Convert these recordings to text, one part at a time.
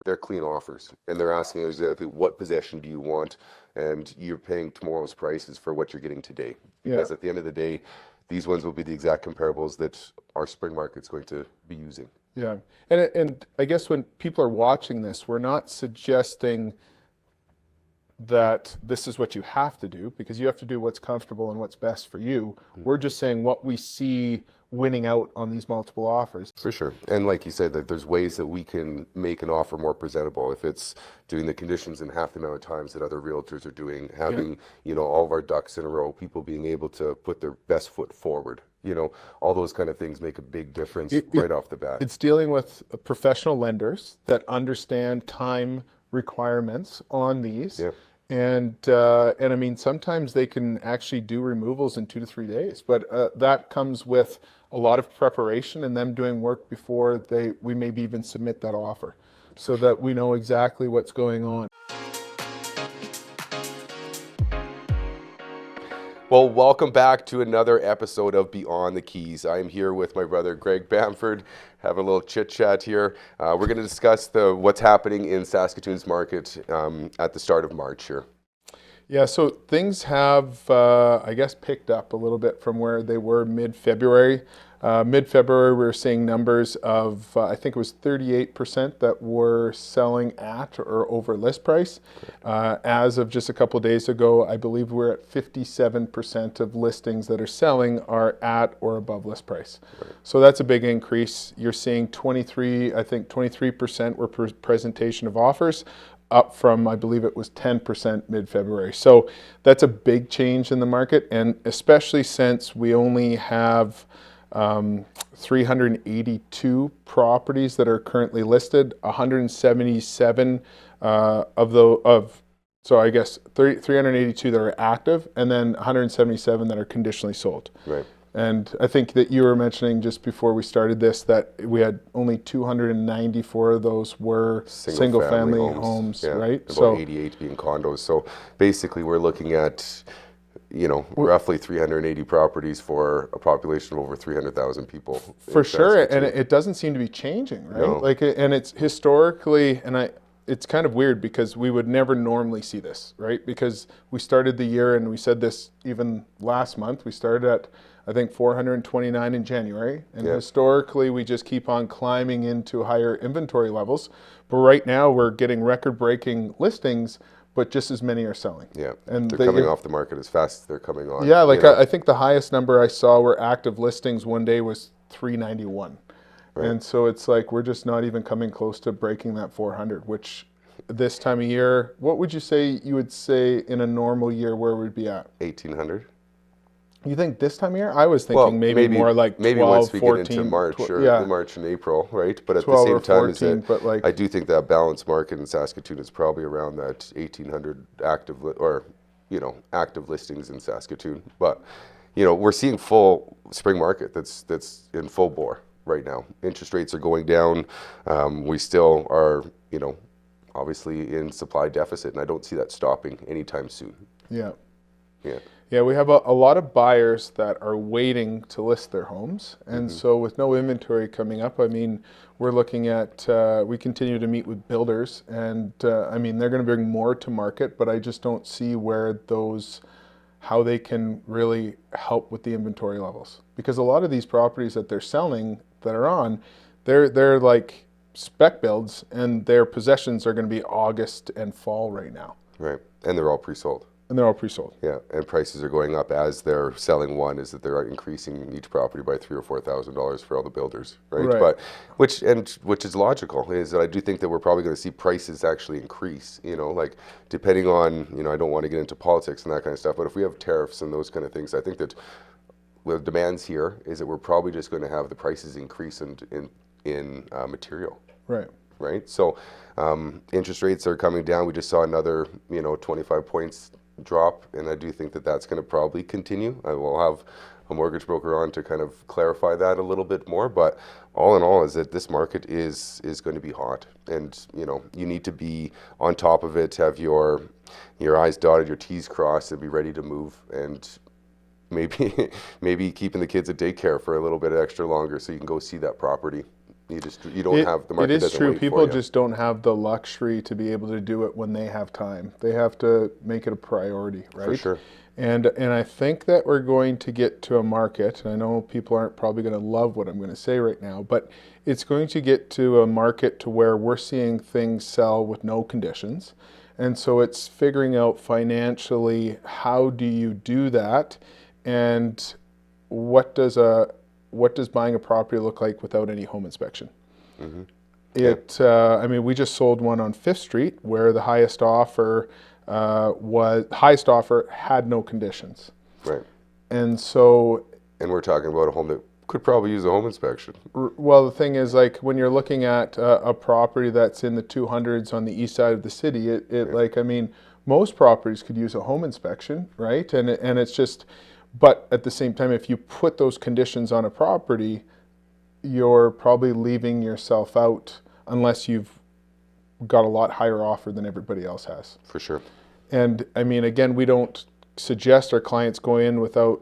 they're clean offers, and they're asking exactly what possession do you want, and you're paying tomorrow's prices for what you're getting today. Yeah. Because at the end of the day, these ones will be the exact comparables that our spring market's going to be using. Yeah. And I guess when people are watching this, we're not suggesting that this is what you have to do, because you have to do what's comfortable and what's best for you. We're just saying what we see winning out on these multiple offers. For sure. And like you said, that there's ways that we can make an offer more presentable. If it's doing the conditions in half the amount of times that other realtors are doing, having, all of our ducks in a row, people being able to put their best foot forward. All those kind of things make a big difference right off the bat. It's dealing with professional lenders that understand time requirements on these. Yeah. And I mean, sometimes they can actually do removals in 2 to 3 days, but that comes with a lot of preparation and them doing work before we maybe even submit that offer, so that we know exactly what's going on. Well, welcome back to another episode of Beyond the Keys. I am here with my brother Gregg Bamford, having a little chit chat here. We're going to discuss what's happening in Saskatoon's market at the start of March here. Yeah, so things have, I guess, picked up a little bit from where they were mid-February. Mid-February, we were seeing numbers of, I think it was 38% that were selling at or over list price. As of just a couple of days ago, I believe we're at 57% of listings that are selling are at or above list price. Right. So that's a big increase. You're seeing 23% were presentation of offers, up from, I believe it was 10% mid-February. So that's a big change in the market, and especially since we only have 382 properties that are currently listed, 177 so I guess 382 that are active, and then 177 that are conditionally sold. Right. And I think that you were mentioning just before we started this that we had only 294 of those were single family homes, yeah, right? About 88 being condos. So basically we're looking at, roughly 380 properties for a population of over 300,000 people. For sure, and it doesn't seem to be changing, right? No. And it's historically, it's kind of weird because we would never normally see this, right? Because we started the year, and we said this even last month, we started at, I think, 429 in January. And historically, we just keep on climbing into higher inventory levels. But right now, we're getting record-breaking listings, but just as many are selling. Yeah, and they're coming off the market as fast as they're coming on. Yeah, I think the highest number I saw were active listings one day was 391. Right. And so it's like we're just not even coming close to breaking that 400, which this time of year, what would you say in a normal year, where would we be at? 1,800. You think this time of year? I was thinking maybe more like 12, maybe once we 14, get into March March and April, right? But at the same time, 14, I do think that balanced market in Saskatoon is probably around that 1,800 active listings in Saskatoon. But we're seeing full spring market that's in full bore right now. Interest rates are going down. We still are, obviously in supply deficit, and I don't see that stopping anytime soon. Yeah. Yeah. Yeah, we have a lot of buyers that are waiting to list their homes. And so with no inventory coming up, I mean, we're looking at, we continue to meet with builders, and I mean, they're going to bring more to market, but I just don't see how they can really help with the inventory levels. Because a lot of these properties that they're selling that are on, they're like spec builds, and their possessions are going to be August and fall right now. Right, and they're all pre-sold. And they're all pre-sold. Yeah, and prices are going up as they're selling. One is that they're increasing each property by $3,000 or $4,000 for all the builders, right? But which is logical, is that I do think that we're probably going to see prices actually increase. Like depending on, I don't want to get into politics and that kind of stuff, but if we have tariffs and those kind of things, I think that the demands here is that we're probably just going to have the prices increase in material. Right. Right. So interest rates are coming down. We just saw another 25 points drop, and I do think that that's going to probably continue. I will have a mortgage broker on to kind of clarify that a little bit more, but all in all is that this market is going to be hot, and you need to be on top of it, have your I's dotted, your T's crossed, and be ready to move, and maybe keeping the kids at daycare for a little bit extra longer so you can go see that property You don't have the market. It is doesn't true. wait People for you. just don't have the luxury to be able to do it when they have time. They have to make it a priority, right? For sure. And I think that we're going to get to a market, and I know people aren't probably going to love what I'm going to say right now, but it's going to get to a market to where we're seeing things sell with no conditions. And so it's figuring out financially, how do you do that, and what does buying a property look like without any home inspection? I mean, we just sold one on 5th Street where the highest offer had no conditions. Right. And so, and we're talking about a home that could probably use a home inspection. Well, the thing is, like, when you're looking at a property that's in the 200s on the east side of the city, like, I mean, most properties could use a home inspection, right? And it's just, but at the same time, if you put those conditions on a property, you're probably leaving yourself out unless you've got a lot higher offer than everybody else has. For sure. And I mean, again, we don't suggest our clients go in without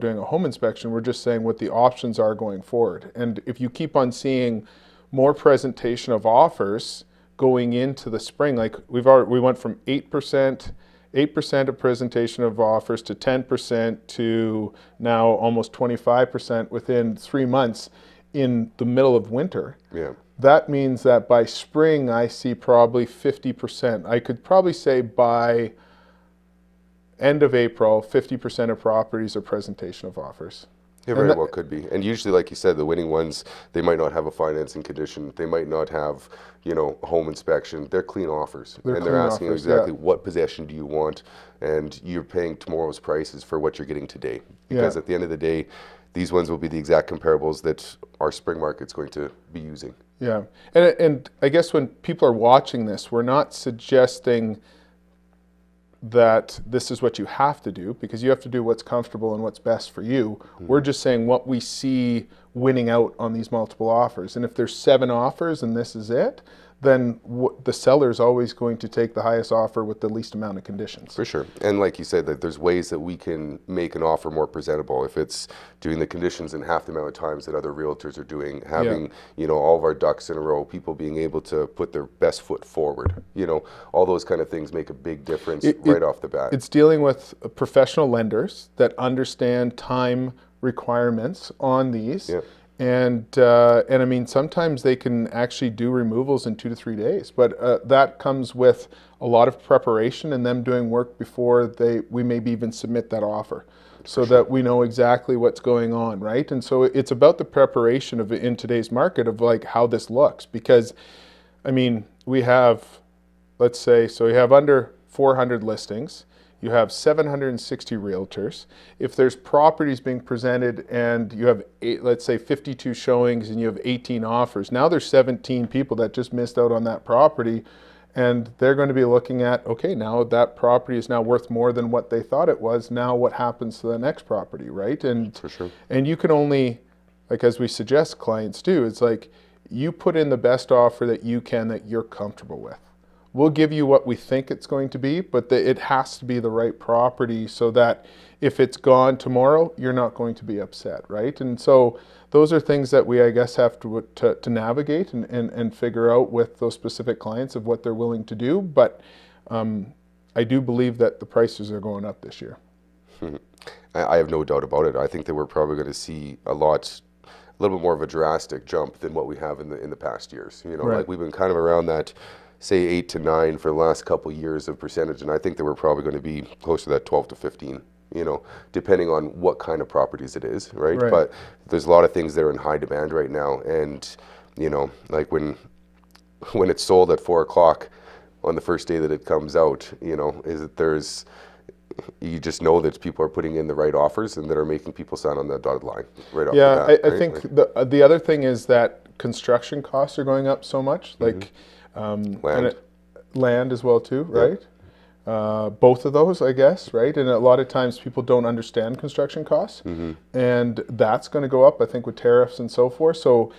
doing a home inspection. We're just saying what the options are going forward. And if you keep on seeing more presentation of offers going into the spring, like we went from 8% of presentation of offers to 10% to now almost 25% within 3 months in the middle of winter. Yeah. That means that by spring, I see probably 50%. I could probably say by end of April, 50% of properties are presentation of offers. It very well could be. And usually, like you said, the winning ones, they might not have a financing condition. They might not have, a home inspection. They're clean offers. They're asking you exactly what possession do you want, and you're paying tomorrow's prices for what you're getting today. Because at the end of the day, these ones will be the exact comparables that our spring market's going to be using. Yeah. And I guess when people are watching this, we're not suggesting that this is what you have to do, because you have to do what's comfortable and what's best for you. We're just saying what we see winning out on these multiple offers. And if there's 7 offers and this is it, then the seller's always going to take the highest offer with the least amount of conditions. For sure. And like you said, that there's ways that we can make an offer more presentable. If it's doing the conditions in half the amount of times that other realtors are doing, having, all of our ducks in a row, people being able to put their best foot forward, all those kind of things make a big difference right off the bat. It's dealing with professional lenders that understand time requirements on these. Yeah. And I mean, sometimes they can actually do removals in 2 to 3 days, but that comes with a lot of preparation and them doing work before we maybe even submit that offer, so that we know exactly what's going on, right? And so it's about the preparation in today's market of like how this looks, because I mean, we have, let's say, so we have under 400 listings. You have 760 realtors. If there's properties being presented and you have, let's say, 52 showings and you have 18 offers, now there's 17 people that just missed out on that property, and they're going to be looking at, okay, now that property is now worth more than what they thought it was. Now what happens to the next property, right? And For sure. And you can only, like as we suggest clients do, it's like you put in the best offer that you can, that you're comfortable with. We'll give you what we think it's going to be, but it has to be the right property so that if it's gone tomorrow, you're not going to be upset, right? And so those are things that we, I guess, have to navigate and figure out with those specific clients of what they're willing to do. But I do believe that the prices are going up this year. I have no doubt about it. I think that we're probably going to see a little bit more of a drastic jump than what we have in the past years. Right. Like we've been kind of around that, say 8 to 9 for the last couple of years of percentage, and I think that we're probably going to be close to that 12 to 15, depending on what kind of properties it is, right? But there's a lot of things that are in high demand right now, and like when it's sold at 4 o'clock on the first day that it comes out, is that you just know that people are putting in the right offers and that are making people sign on the dotted line right off the bat. I think the other thing is that construction costs are going up so much, like land as well too, right? Both of those, I guess, right? And a lot of times people don't understand construction costs, and that's going to go up, I think, with tariffs and so forth. So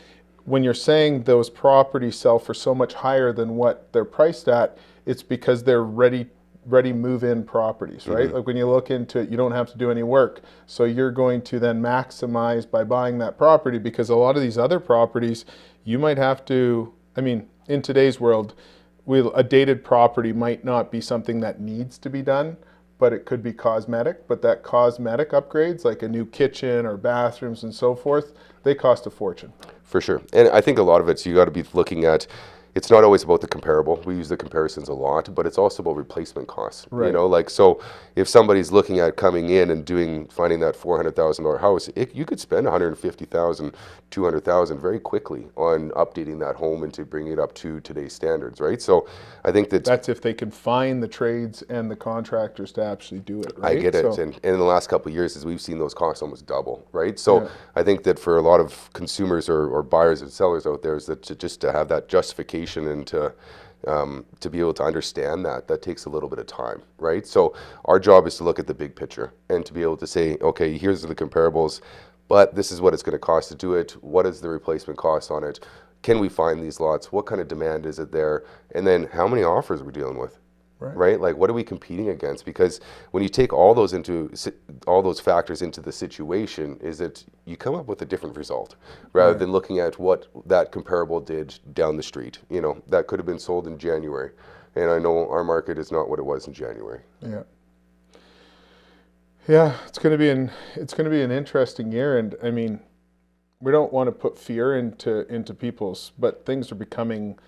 when you're saying those properties sell for so much higher than what they're priced at, it's because they're ready. ready move-in properties, right? Like when you look into it, you don't have to do any work. So you're going to then maximize by buying that property, because a lot of these other properties, you might have to, I mean, in today's world, a dated property might not be something that needs to be done, but it could be cosmetic. But that cosmetic upgrades, like a new kitchen or bathrooms and so forth, they cost a fortune. For sure. And I think a lot of it's, you got to be looking at, it's not always about the comparable. We use the comparisons a lot, but it's also about replacement costs. Right. You know, like, so if somebody's looking at coming in and finding that $400,000 house, you could spend $150,000, $200,000 very quickly on updating that home and to bring it up to today's standards, right? So I think that's if they can find the trades and the contractors to actually do it, right? I get it. And in the last couple of years, as we've seen those costs almost double, right? So I think that for a lot of consumers or buyers and sellers out there, is that just to have that justification and to be able to understand that takes a little bit of time, right? So our job is to look at the big picture and to be able to say, okay, here's the comparables, but this is what it's going to cost to do it. What is the replacement cost on it? Can we find these lots? What kind of demand is it there? And then how many offers are we dealing with? Right? Like, what are we competing against? Because when you take all those factors into the situation, is that you come up with a different result rather than looking at what that comparable did down the street. You know, that could have been sold in January, and I know our market is not what it was in January. Yeah, it's going to be an interesting year, and I mean, we don't want to put fear into people's, but things are becoming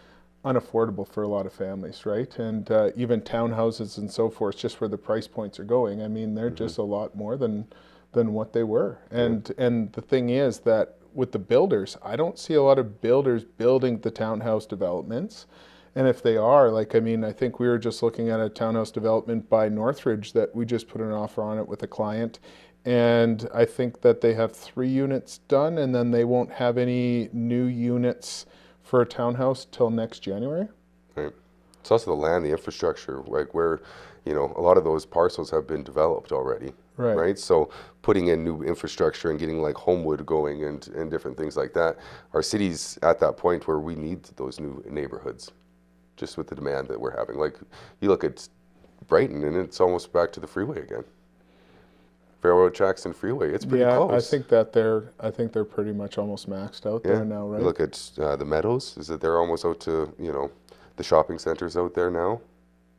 unaffordable for a lot of families, right? And even townhouses and so forth, just where the price points are going, I mean, they're just a lot more than what they were. And the thing is that with the builders, I don't see a lot of builders building the townhouse developments. And if they are, like, I mean, I think we were just looking at a townhouse development by Northridge that we just put an offer on it with a client. And I think that they have 3 units done, and then they won't have any new units for a townhouse till next January. Right. It's also the land, the infrastructure, like where, you know, a lot of those parcels have been developed already. Right. So putting in new infrastructure and getting like Homewood going and different things like that. Our city's at that point where we need those new neighborhoods, just with the demand that we're having. Like, you look at Brighton and it's almost back to the freeway again. Railroad tracks and freeway, it's pretty close. I think they're pretty much almost maxed out there now, right? You look at the Meadows, is that they're almost out to, you know, the shopping centers out there now.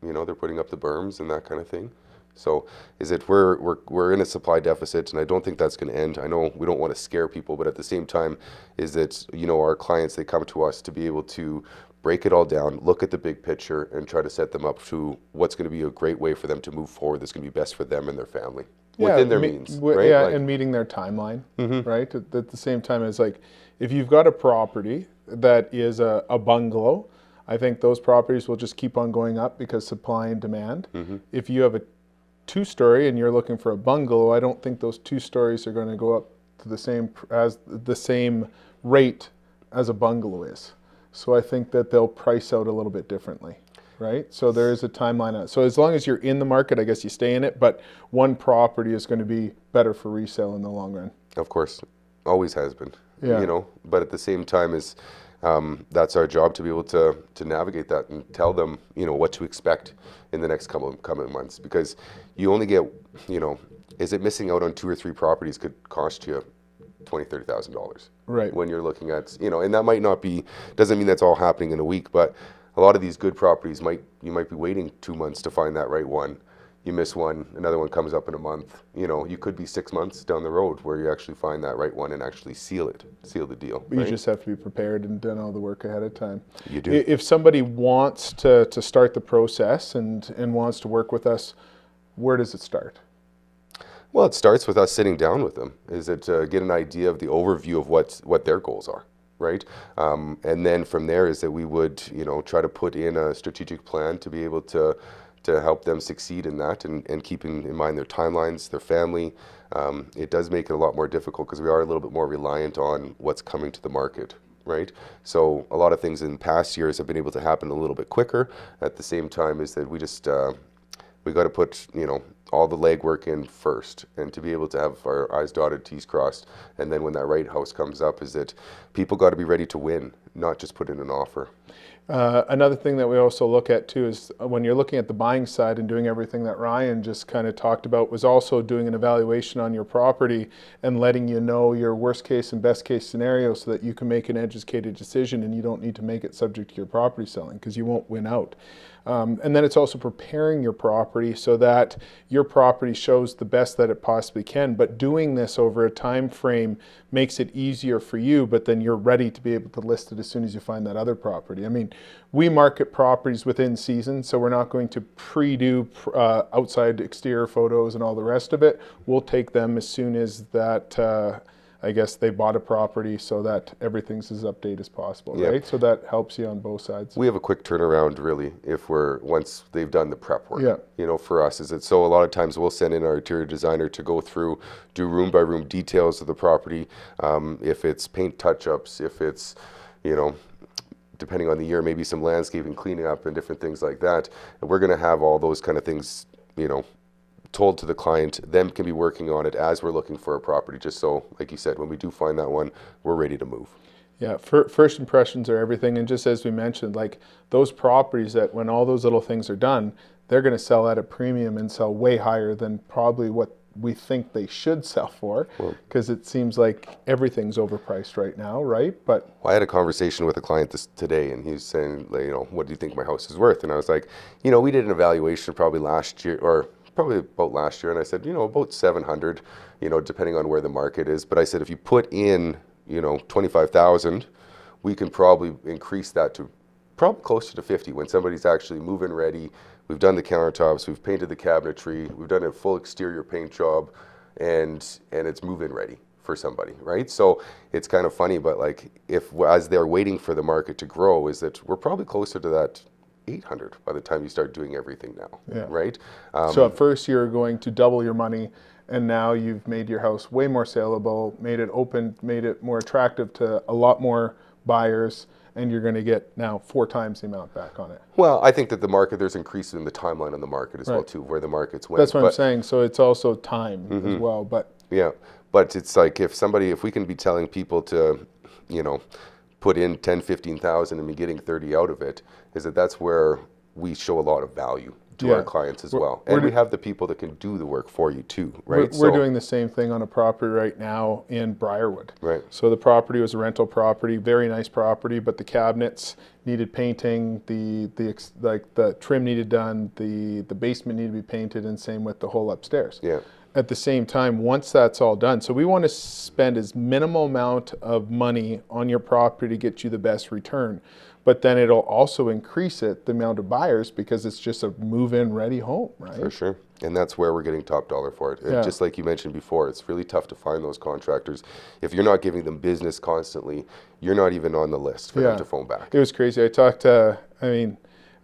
You know, they're putting up the berms and that kind of thing. So is it we're in a supply deficit, and I don't think that's going to end. I know we don't want to scare people, but at the same time, is that, you know, our clients, they come to us to be able to break it all down, look at the big picture, and try to set them up to what's going to be a great way for them to move forward that's going to be best for them and their family. Within their means, right? Yeah, like, and meeting their timeline, right? At the same time, as like, if you've got a property that is a bungalow, I think those properties will just keep on going up because supply and demand. If you have a 2-story and you're looking for a bungalow, I don't think those 2 stories are going to go up to the same rate as a bungalow is. So I think that they'll price out a little bit differently. Right? So there is a timeline. So as long as you're in the market, I guess you stay in it, but one property is going to be better for resale in the long run. Of course, always has been, you know, but at the same time that's our job to be able to navigate that and tell them, you know, what to expect in the next coming months, because you only get, you know, is it missing out on 2 or 3 properties could cost you $20,000, $30,000. Right. When you're looking at, you know, and that might not be, doesn't mean that's all happening in a week, but a lot of these good properties you might be waiting 2 months to find that right one. You miss one, another one comes up in a month. You know, you could be 6 months down the road where you actually find that right one and actually seal the deal. But you just have to be prepared and done all the work ahead of time. You do. If somebody wants to start the process and wants to work with us, where does it start? Well, it starts with us sitting down with them. Is it to get an idea of the overview of what their goals are. Right, and then from there is that we would, you know, try to put in a strategic plan to be able to help them succeed in that, and keeping in mind their timelines, their family. It does make it a lot more difficult because we are a little bit more reliant on what's coming to the market, right? So a lot of things in past years have been able to happen a little bit quicker. At the same time, is that we just we got to put, you know, all the legwork in first, and to be able to have our I's dotted, T's crossed, and then when that right house comes up, is that people got to be ready to win, not just put in an offer. Another thing that we also look at too is when you're looking at the buying side and doing everything that Ryan just kind of talked about, was also doing an evaluation on your property and letting you know your worst case and best case scenario so that you can make an educated decision and you don't need to make it subject to your property selling because you won't win out. And then it's also preparing your property so that your property shows the best that it possibly can. But doing this over a time frame makes it easier for you, but then you're ready to be able to list it as soon as you find that other property. I mean, we market properties within season, so we're not going to pre-do outside exterior photos and all the rest of it. We'll take them as soon as that I guess they bought a property so that everything's as updated as possible, right? So that helps you on both sides. We have a quick turnaround, really, if once they've done the prep work. Yeah. You know, for us, so a lot of times we'll send in our interior designer to go through, do room by room details of the property. If it's paint touch-ups, if it's, you know, depending on the year, maybe some landscaping cleaning up and different things like that. And we're going to have all those kind of things, you know, told to the client, them can be working on it as we're looking for a property, just so, like you said, when we do find that one, we're ready to move. Yeah, first impressions are everything. And just as we mentioned, like those properties that when all those little things are done, they're going to sell at a premium and sell way higher than probably what we think they should sell for, because it seems like everything's overpriced right now, right? But I had a conversation with a client today, and he's saying, you know, what do you think my house is worth? And I was like, you know, we did an evaluation probably last year, or probably about last year, and I said, you know, about 700, you know, depending on where the market is. But I said, if you put in, you know, 25,000, we can probably increase that to probably closer to 50 when somebody's actually move-in ready. We've done the countertops, we've painted the cabinetry, we've done a full exterior paint job, and it's move-in ready for somebody, right? So it's kind of funny, but like as they're waiting for the market to grow, is that we're probably closer to that 800 by the time you start doing everything now, right? So at first you're going to double your money, and now you've made your house way more saleable, made it open, made it more attractive to a lot more buyers, and you're going to get now 4 times the amount back on it. Well, I think that the market, there's increase in the timeline on the market as well too, where the market's went. That's what I'm saying. So it's also time as well. But yeah, but it's like if we can be telling people to, you know, put in 10, 15,000 and be getting 30 out of it, that's where we show a lot of value to our clients as well. And we have the people that can do the work for you too, right? We're doing the same thing on a property right now in Briarwood. Right. So the property was a rental property, very nice property, but the cabinets needed painting, the trim needed done, the basement needed to be painted, and same with the whole upstairs. Yeah. At the same time, once that's all done, so we want to spend as minimal amount of money on your property to get you the best return. But then it'll also increase the amount of buyers, because it's just a move-in ready home, right? For sure. And that's where we're getting top dollar for it. And just like you mentioned before, it's really tough to find those contractors. If you're not giving them business constantly, you're not even on the list for them to phone back. It was crazy. I talked to,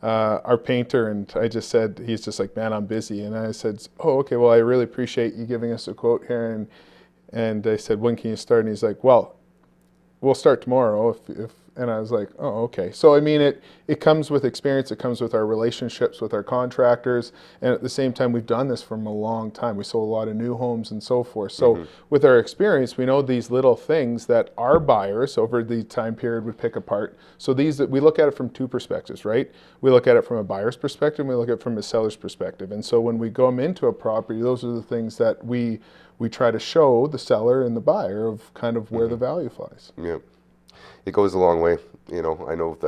our painter, and I just said, he's just like, man, I'm busy. And I said, oh, okay, well, I really appreciate you giving us a quote here. And I said, when can you start? And he's like, well, we'll start tomorrow if and I was like, oh, okay. So I mean, it comes with experience. It comes with our relationships with our contractors, and at the same time, we've done this from a long time. We sold a lot of new homes and so forth. So with our experience, we know these little things that our buyers over the time period would pick apart. So we look at it from 2 perspectives, right? We look at it from a buyer's perspective, and we look at it from a seller's perspective. And so when we go into a property, those are the things that we try to show the seller and the buyer of kind of where the value lies. Yeah. It goes a long way, you know. I know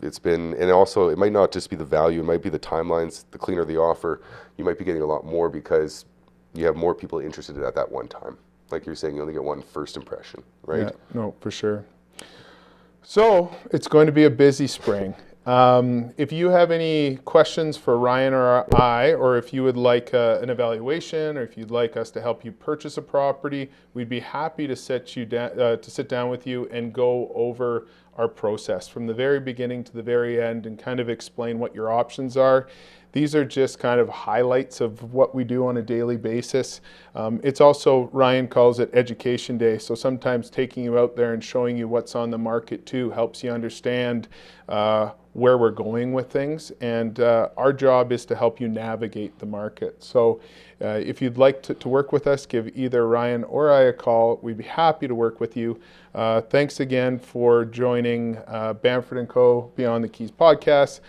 it's been, and also it might not just be the value, it might be the timelines. The cleaner the offer, you might be getting a lot more because you have more people interested at that one time. Like you're saying, you only get one first impression, right? Yeah, no, for sure. So it's going to be a busy spring. If you have any questions for Ryan or I, or if you would like an evaluation, or if you'd like us to help you purchase a property, we'd be happy to sit down with you and go over our process from the very beginning to the very end and kind of explain what your options are. These are just kind of highlights of what we do on a daily basis. It's also, Ryan calls it education day. So sometimes taking you out there and showing you what's on the market too helps you understand where we're going with things. And our job is to help you navigate the market. So if you'd like to work with us, give either Ryan or I a call. We'd be happy to work with you. Thanks again for joining joining Bamford & Co. Beyond the Keys podcast.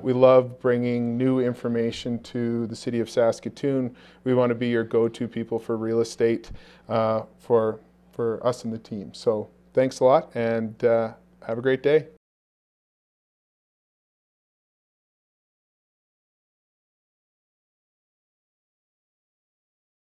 We love bringing new information to the city of Saskatoon. We want to be your go-to people for real estate for us and the team. So thanks a lot, and have a great day.